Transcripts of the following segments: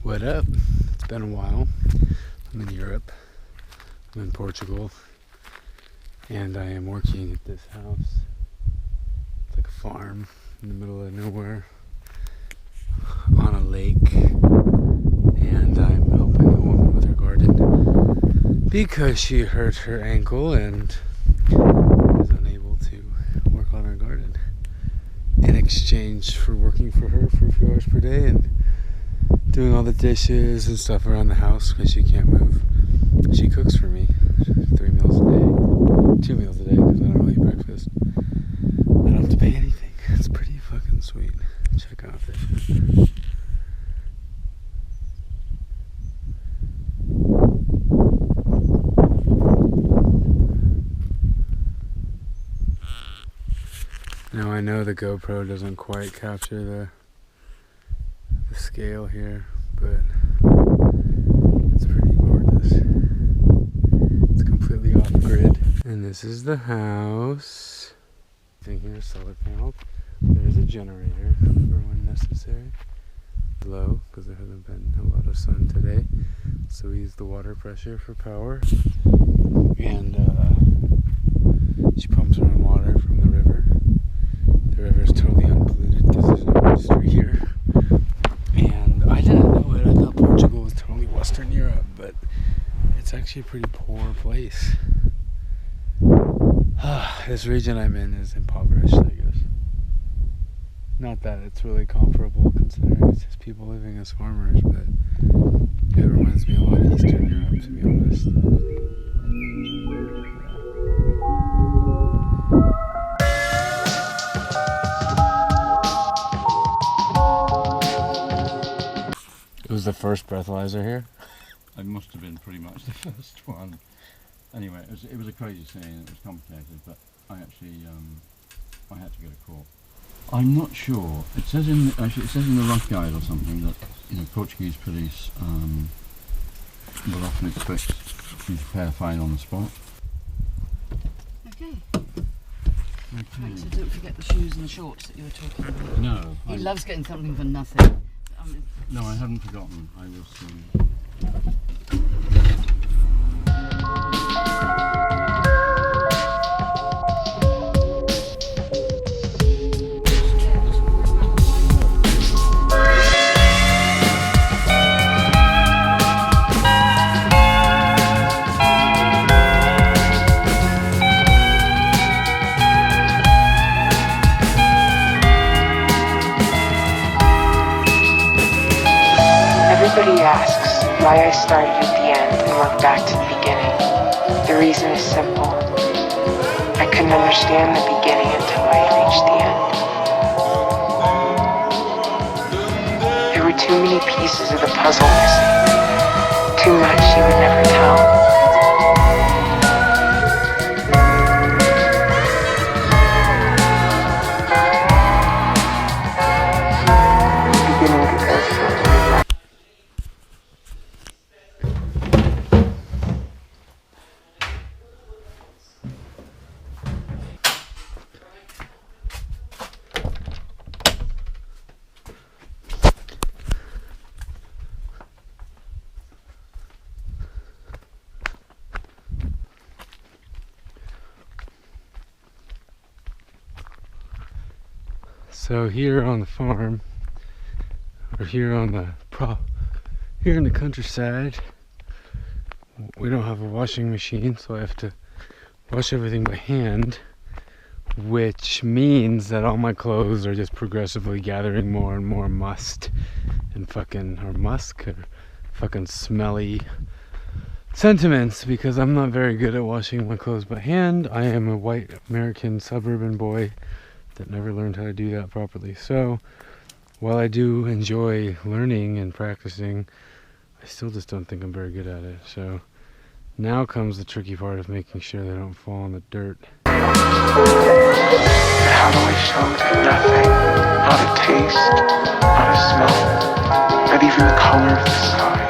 What up? It's been a while. I'm in Europe. I'm in Portugal. And I am working at this house. It's like a farm in the middle of nowhere on a lake. And I'm helping a woman with her garden because she hurt her ankle and is unable to work on her garden. In exchange for working for her for a few hours per day and doing all the dishes and stuff around the house because she can't move. She cooks for me 3 meals a day, 2 meals a day because I don't really eat breakfast. I don't have to pay anything. It's pretty fucking sweet. Check out this. Now I know the GoPro doesn't quite capture the scale here, but it's pretty gorgeous. It's completely off grid. And this is the house. In here, solar panels. There's a generator for when necessary. Low, because there hasn't been a lot of sun today. So we use the water pressure for power. And she pumps her own water from the river. The river is totally unpolluted because there's no industry here. And I didn't know it. I thought Portugal was totally Western Europe, but it's actually a pretty poor place. This region I'm in is impoverished, I guess. Not that it's really comparable considering it's just people living as farmers, but it reminds me a lot of Eastern Europe, to be honest. It was the first breathalyzer here? It must have been pretty much the first one. Anyway, it was a crazy scene. It was complicated, but I actually I had to go to court. I'm not sure. It says in the rough guide or something that Portuguese police will often expect you to pay a fine on the spot. Okay. Right, so don't forget the shoes and the shorts that you were talking about. No. He loves getting something for nothing. No, I haven't forgotten. I was. Everybody asks why I started at the end and went back to the beginning. The reason is simple. I couldn't understand the beginning until I reached the end. There were too many pieces of the puzzle missing. Too much you would never tell. So here on the farm, or here in the countryside, we don't have a washing machine, so I have to wash everything by hand, which means that all my clothes are just progressively gathering more and more musk or fucking smelly sentiments, because I'm not very good at washing my clothes by hand. I am a white American suburban boy that never learned how to do that properly. So while I do enjoy learning and practicing, I still just don't think I'm very good at it. So now comes the tricky part of making sure they don't fall in the dirt. But how do I show that nothing, not a taste, not a smell, not even the color of the sky,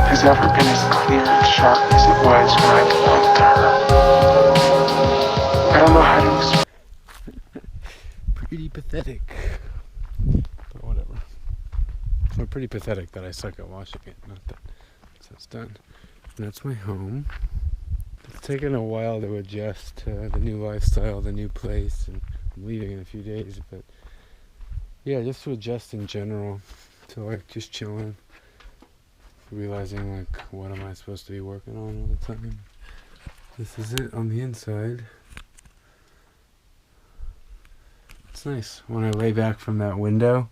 has ever been as clear and sharp as it was when I belonged to her? I don't know how to explain. Pretty pathetic, but whatever. So pretty pathetic that I suck at washing it. Not that. So it's done. And that's my home. It's taken a while to adjust to the new lifestyle, the new place, and I'm leaving in a few days, but yeah, just to adjust in general, to like just chilling, realizing like what am I supposed to be working on all the time. This is it on the inside. It's nice when I lay back from that window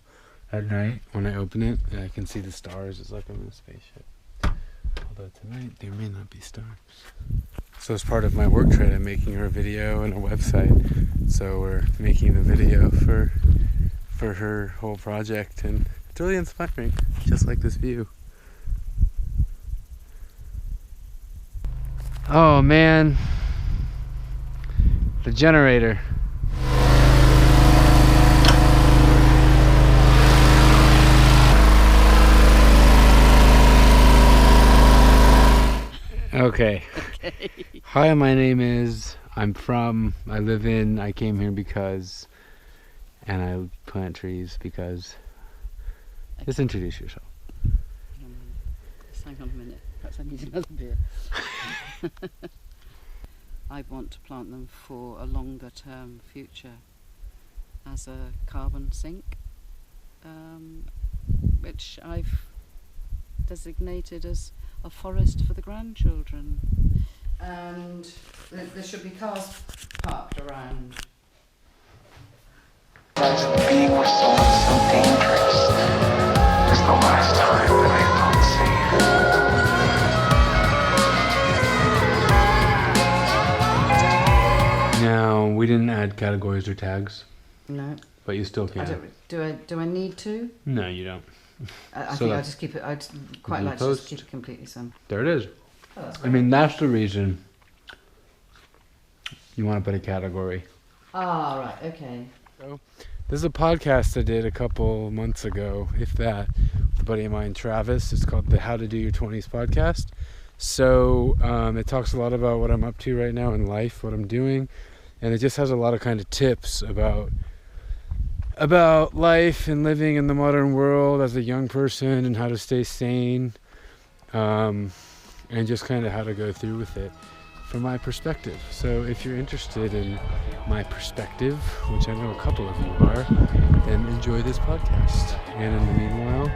at night, when I open it, I can see the stars. It's like I'm in a spaceship. Although tonight there may not be stars. So as part of my work trade, I'm making her a video and a website. So we're making the video for her whole project, and it's really inspiring, just like this view. Oh man, the generator. Okay. Hi, my name is, I came here because, and I plant trees because. Just introduce yourself. Hang on a minute. Perhaps I need another beer. I want to plant them for a longer term future as a carbon sink, which I've designated as a forest for the grandchildren. And there should be cars parked around. Being with someone so dangerous is the last time that I felt safe. Now, we didn't add categories or tags, No, but you still can. do I need to? No, you don't. I So think I'll that- just keep it. I'd quite you like to just post? keep it completely sun. There it is. Oh, that's I great. mean, that's the reason you want to put a category. Ah, right, okay. This is a podcast I did a couple months ago, if that, with a buddy of mine, Travis. It's called the How to Do Your 20s podcast. So it talks a lot about what I'm up to right now in life, what I'm doing, and it just has a lot of kind of tips about life and living in the modern world as a young person and how to stay sane, and just kind of how to go through with it from my perspective. So if you're interested in my perspective, which I know a couple of you are, then enjoy this podcast. And in the meanwhile,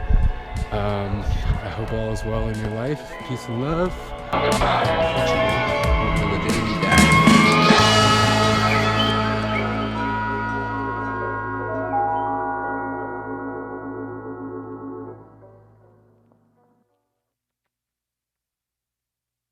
I hope all is well in your life. Peace and love.